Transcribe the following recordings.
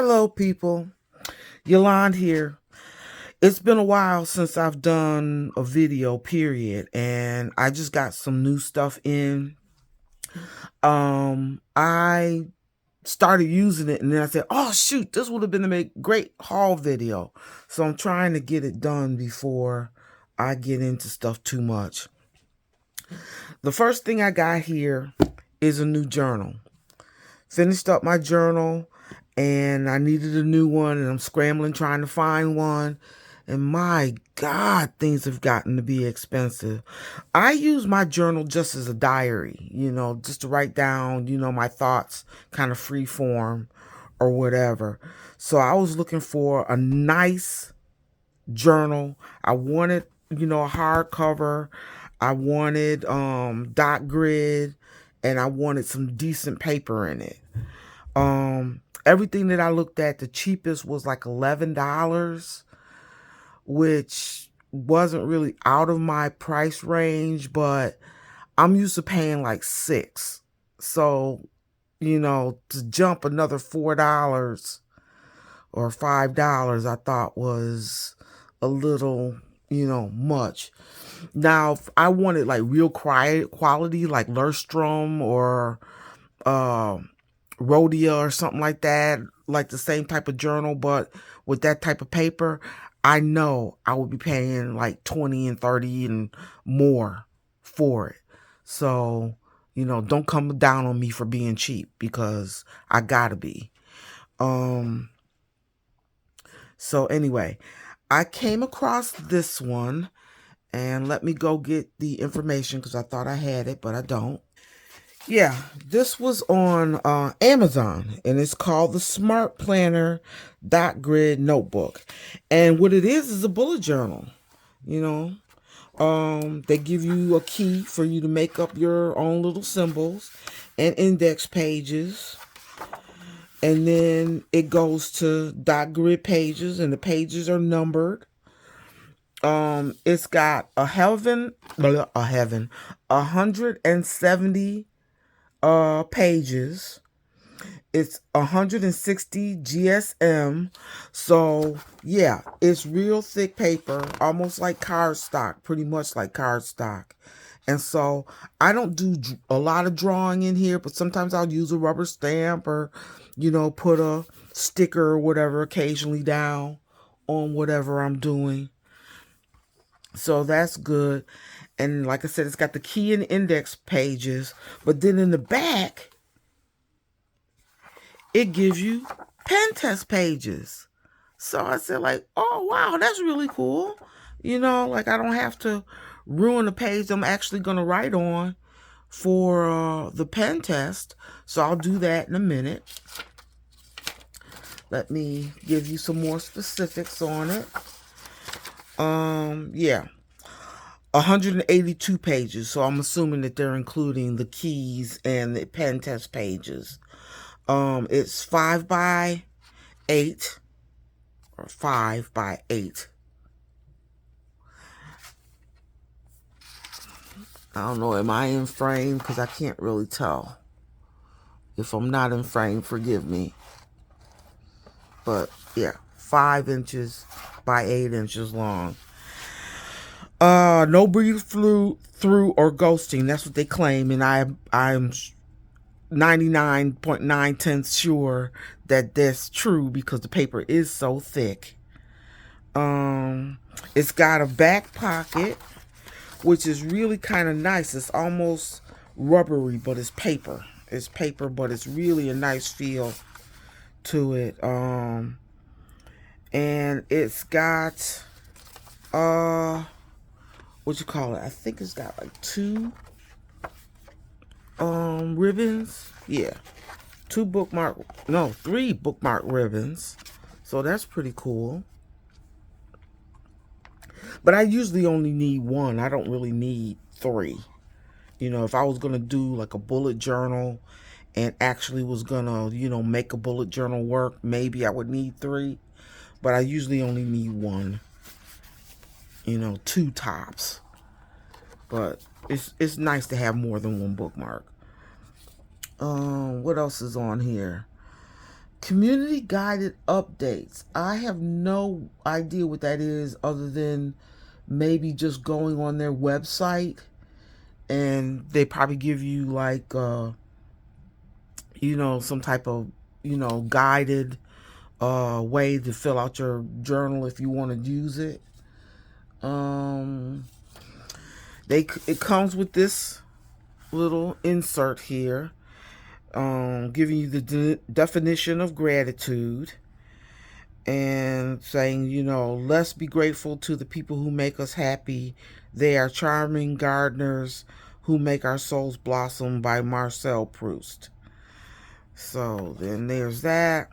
Hello, people. Yolande here. It's been a while since I've done a video, period, and I just got some new stuff in. I started using it, and then I said, "Oh shoot, this would have been a great haul video." So I'm trying to get it done before I get into stuff too much. The first thing I got here is a new journal. Finished up my journal, and I needed a new one, and I'm scrambling trying to find one. And my God, things have gotten to be expensive. I use my journal just as a diary, just to write down, my thoughts, kind of free form or whatever. So I was looking for a nice journal. I wanted, a hardcover. I wanted dot grid, and I wanted some decent paper in it. Everything that I looked at, the cheapest was like $11, which wasn't really out of my price range, but I'm used to paying like $6. So, to jump another $4 or $5, I thought was a little, much. Now, if I wanted like real quality, like Lundstrom or Rhodia or something like that, like the same type of journal, but with that type of paper, I know I would be paying like 20 and 30 and more for it. So, don't come down on me for being cheap, because I gotta be. So anyway, I came across this one, and let me go get the information because I thought I had it, but I don't. Yeah, this was on Amazon, and it's called the Smart Planner Dot Grid Notebook. And what it is a bullet journal. They give you a key for you to make up your own little symbols and index pages. And then it goes to dot grid pages, and the pages are numbered. It's got 170 pages. It's 160 GSM. So yeah, it's real thick paper, almost like cardstock, pretty much like cardstock. And so I don't do a lot of drawing in here, but sometimes I'll use a rubber stamp or, put a sticker or whatever occasionally down on whatever I'm doing. So that's good. And like I said, it's got the key and index pages, but then in the back, it gives you pen test pages. So I said, like, oh, wow, that's really cool. Like I don't have to ruin the page I'm actually going to write on for the pen test. So I'll do that in a minute. Let me give you some more specifics on it. Yeah. 182 pages. So I'm assuming that they're including the keys and the pen test pages. It's 5 by 8 or 5 by 8. I don't know, am I in frame? Because I can't really tell. If I'm not in frame, forgive me. But yeah, 5 inches by 8 inches long. No breathe through or ghosting. That's what they claim, and I'm 99.9 sure that that's true because the paper is so thick. It's got a back pocket, which is really kind of nice. It's almost rubbery, but it's paper. It's paper, but it's really a nice feel to it. And it's got what you call it? I think it's got like 2 ribbons. Yeah. 3 bookmark ribbons. So that's pretty cool. But I usually only need 1. I don't really need 3. If I was going to do like a bullet journal and actually was going to, make a bullet journal work, maybe I would need 3. But I usually only need 1. 2 tops. But it's nice to have more than 1 bookmark. What else is on here? community guided updates. I have no idea what that is other than maybe just going on their website, and they probably give you like some type of guided way to fill out your journal if you want to use it. It comes with this little insert here, giving you the definition of gratitude, and saying, let's be grateful to the people who make us happy. They are charming gardeners who make our souls blossom, by Marcel Proust. So then there's that.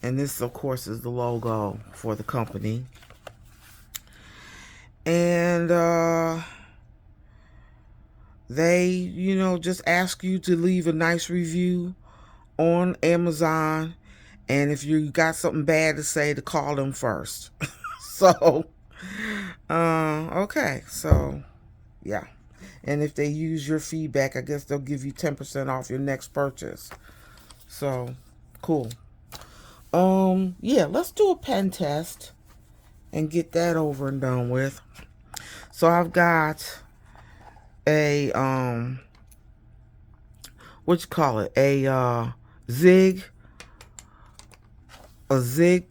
And this, of course, is the logo for the company. And they, just ask you to leave a nice review on Amazon. And if you got something bad to say, to call them first. So, okay. So, yeah. And if they use your feedback, I guess they'll give you 10% off your next purchase. So, cool. Yeah, let's do a pen test and get that over and done with. So I've got a, a Zig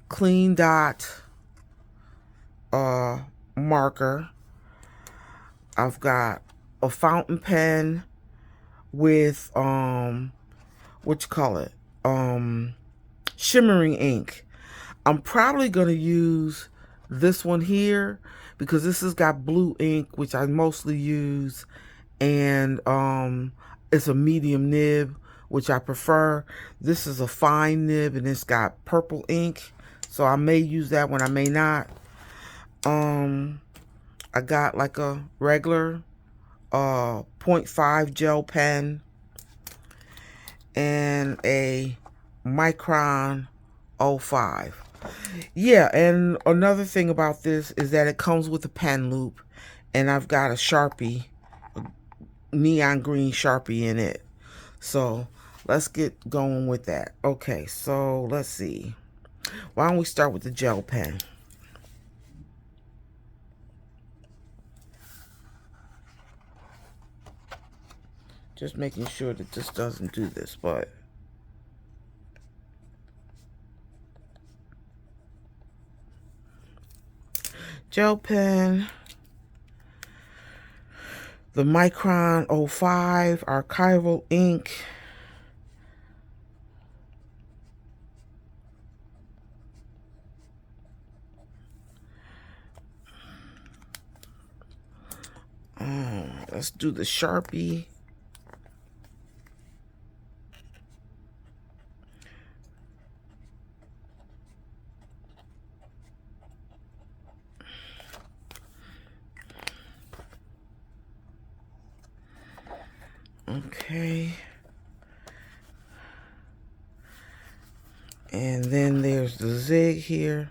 Clean Dot, marker. I've got a fountain pen with, shimmering ink. I'm probably going to use this one here because this has got blue ink, which I mostly use, and it's a medium nib, which I prefer. This is a fine nib and it's got purple ink, so I may use that one, I may not. I got like a regular 0.5 gel pen and a Micron 05. Yeah, and another thing about this is that it comes with a pen loop, and I've got a Sharpie, a neon green Sharpie in it. So let's get going with that. Okay, so let's see. Why don't we start with the gel pen? Just making sure that this doesn't do this, but gel pen, the Micron 05 archival ink, let's do the Sharpie. Okay. And then there's the Zig here.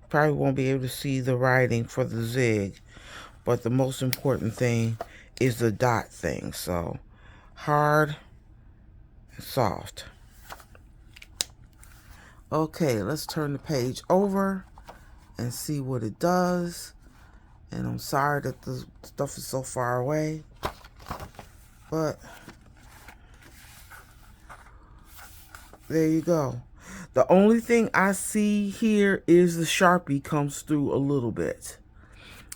Probably won't be able to see the writing for the Zig, but the most important thing is the dot thing. So hard and soft. Okay, let's turn the page over and see what it does. And I'm sorry that the stuff is so far away, but there you go. The only thing I see here is the Sharpie comes through a little bit,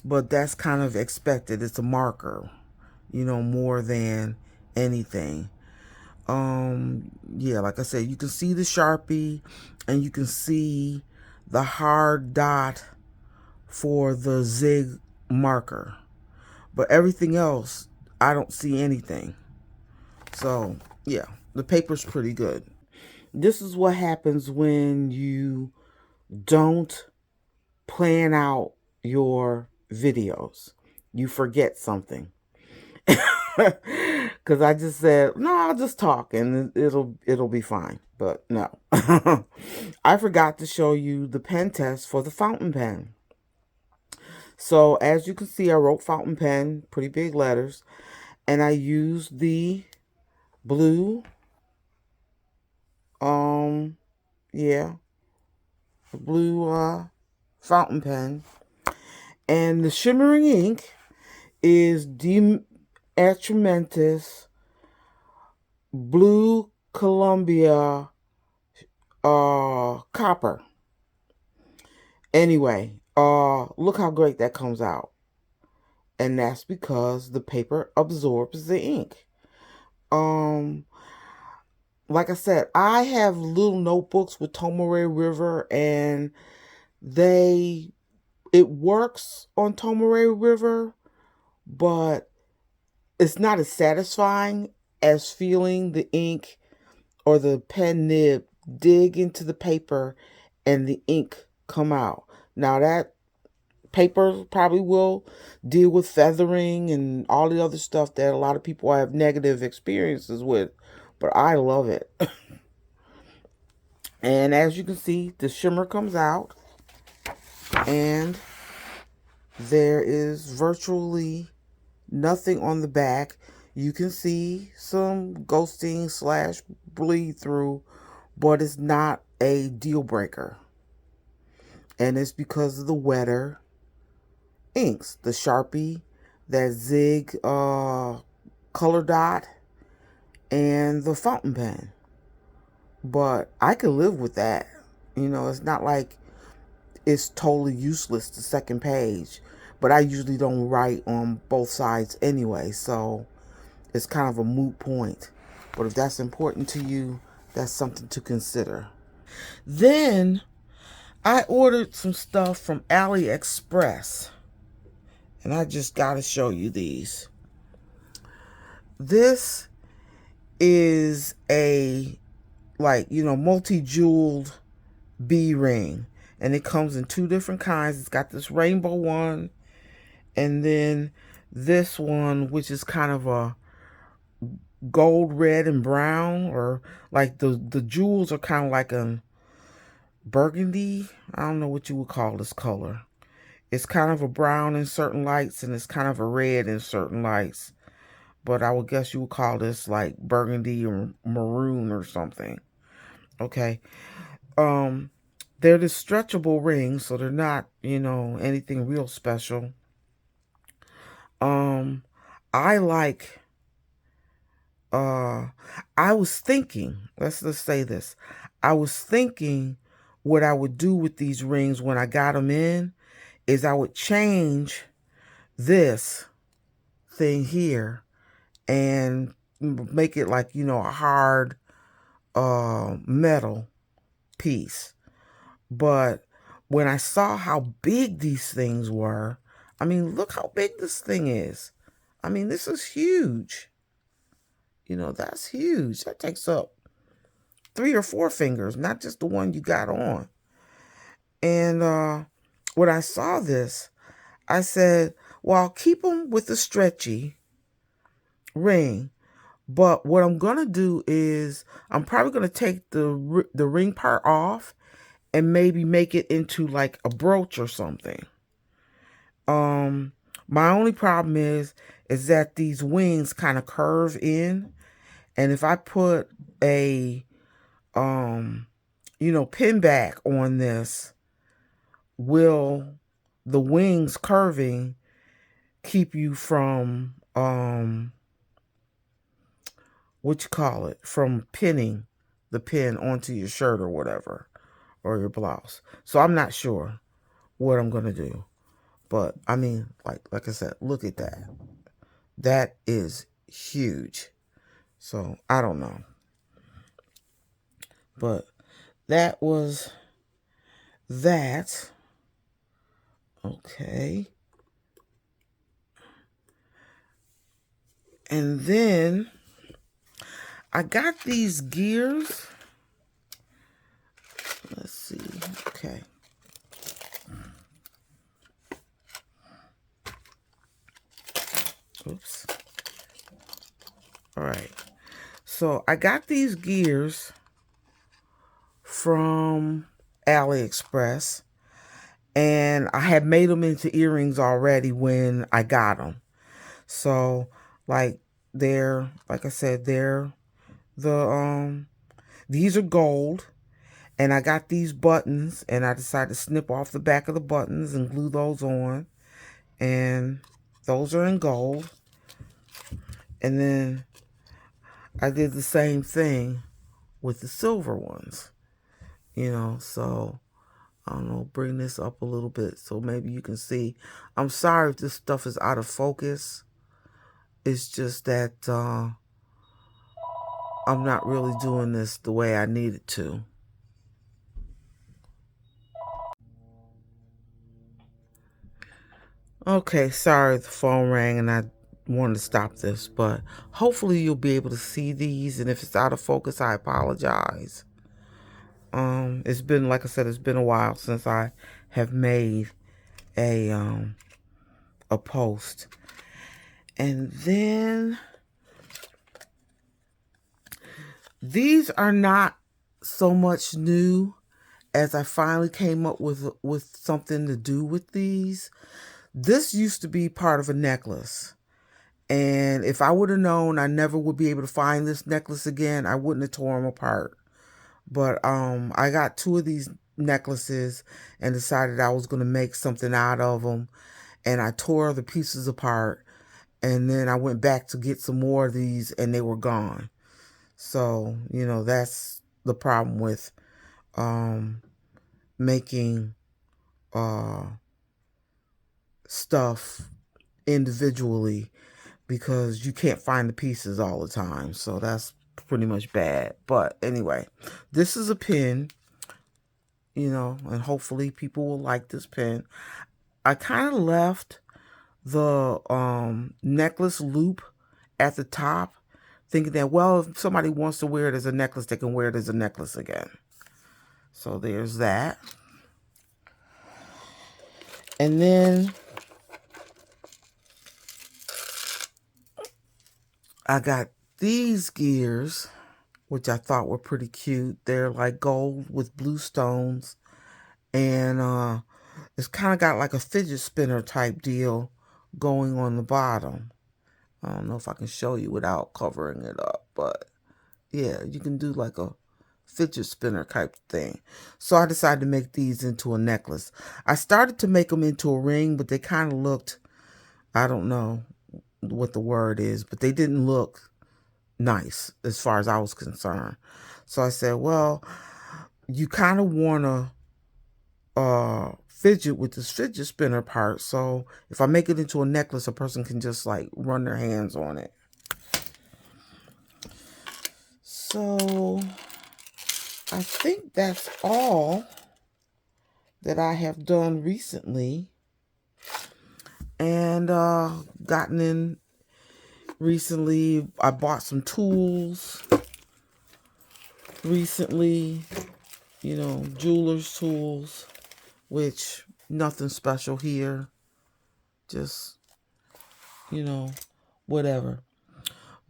but that's kind of expected. It's a marker, more than anything. Yeah, like I said, you can see the Sharpie and you can see the hard dot for the Zig marker, but everything else, I don't see anything. So yeah, the paper's pretty good. This is what happens when you don't plan out your videos. You forget something. Because I just said, no, I'll just talk and it'll be fine. But no. I forgot to show you the pen test for the fountain pen. So as you can see, I wrote fountain pen, pretty big letters, and I used the blue Yeah, the blue fountain pen. And the shimmering ink is De Atramentis Blue Columbia Copper. Anyway, look how great that comes out. And that's because the paper absorbs the ink. Um, like I said, I have little notebooks with Tomoe River, and they it works on Tomoe River, but it's not as satisfying as feeling the ink or the pen nib dig into the paper and the ink come out. Now that paper probably will deal with feathering and all the other stuff that a lot of people have negative experiences with, but I love it. And as you can see, the shimmer comes out, and there is virtually nothing on the back. You can see some ghosting slash bleed through, but it's not a deal breaker. And it's because of the wetter inks, the Sharpie, that Zig color dot, and the fountain pen. But I can live with that. You know, it's not like it's totally useless, the second page. But I usually don't write on both sides anyway, so it's kind of a moot point. But if that's important to you, that's something to consider. Then I ordered some stuff from AliExpress, and I just got to show you these. This is a, like, multi-jeweled bee ring, and it comes in two different kinds. It's got this rainbow one, and then this one, which is kind of a gold, red, and brown, or like the jewels are kind of like a burgundy. I don't know what you would call this color. It's kind of a brown in certain lights, and it's kind of a red in certain lights. But I would guess you would call this like burgundy or maroon or something. Okay. Um, they're the stretchable rings, so they're not, anything real special. Um, I like. Uh, I was thinking. Let's say this. I was thinking what I would do with these rings when I got them in is I would change this thing here and make it like, a hard metal piece. But when I saw how big these things were, I mean, look how big this thing is. I mean, this is huge. That's huge. That takes up 3 or 4 fingers, not just the one you got on. And when I saw this, I said, well, I'll keep them with the stretchy ring. But what I'm going to do is I'm probably going to take the ring part off and maybe make it into like a brooch or something. My only problem is that these wings kind of curve in, and if I put a pin back on this, will the wings curving keep you from from pinning the pin onto your shirt or whatever, or your blouse. So I'm not sure what I'm gonna do. But I mean, like I said, look at that. That is huge. So I don't know. But that was that. Okay. And then I got these gears. Let's see. Okay. Oops. All right. So I got these gears from AliExpress, and I had made them into earrings already when I got them. So like I said, they're the these are gold, And I got these buttons, and I decided to snip off the back of the buttons and glue those on. And those are in gold. And then I did the same thing with the silver ones, so I don't know, bring this up a little bit so maybe you can see. I'm sorry if this stuff is out of focus. It's just that I'm not really doing this the way I needed to. Okay, sorry the phone rang and I wanted to stop this, but hopefully you'll be able to see these, and if it's out of focus, I apologize. It's been, like I said, it's been a while since I have made a post. And then these are not so much new, as I finally came up with something to do with these. This used to be part of a necklace. And if I would have known I never would be able to find this necklace again, I wouldn't have torn them apart. But I got 2 of these necklaces and decided I was going to make something out of them. And I tore the pieces apart. And then I went back to get some more of these and they were gone. So, that's the problem with making stuff individually, because you can't find the pieces all the time. So that's pretty much bad. But anyway, this is a pin, and hopefully people will like this pin. I kind of left the necklace loop at the top, thinking that, well, if somebody wants to wear it as a necklace, they can wear it as a necklace again. So there's that. And then I got these gears, which I thought were pretty cute. They're like gold with blue stones. And it's kind of got like a fidget spinner type deal going on the bottom. I don't know if I can show you without covering it up, but yeah, you can do like a fidget spinner type thing. So I decided to make these into a necklace. I started to make them into a ring, but they kind of looked, I don't know what the word is, but they didn't look nice as far as I was concerned. So I said, well, you kind of want to fidget with this fidget spinner part. So if I make it into a necklace, a person can just like run their hands on it. So I think that's all that I have done recently, and gotten in recently. I bought some tools recently, jeweler's tools, which nothing special here, just whatever.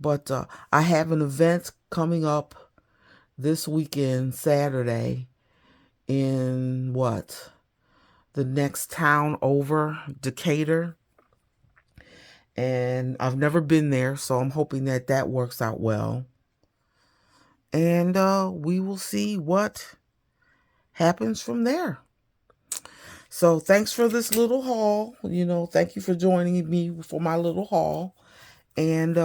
But I have an event coming up this weekend, Saturday, in the next town over, Decatur. And I've never been there, so I'm hoping that that works out well. And we will see what happens from there. So thanks for this little haul. Thank you for joining me for my little haul. And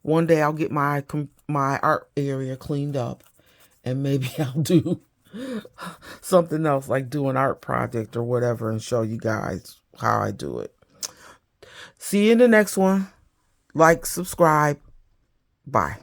one day I'll get my art area cleaned up, and maybe I'll do something else, like do an art project or whatever, and show you guys how I do it. See you in the next one. Like, subscribe. Bye.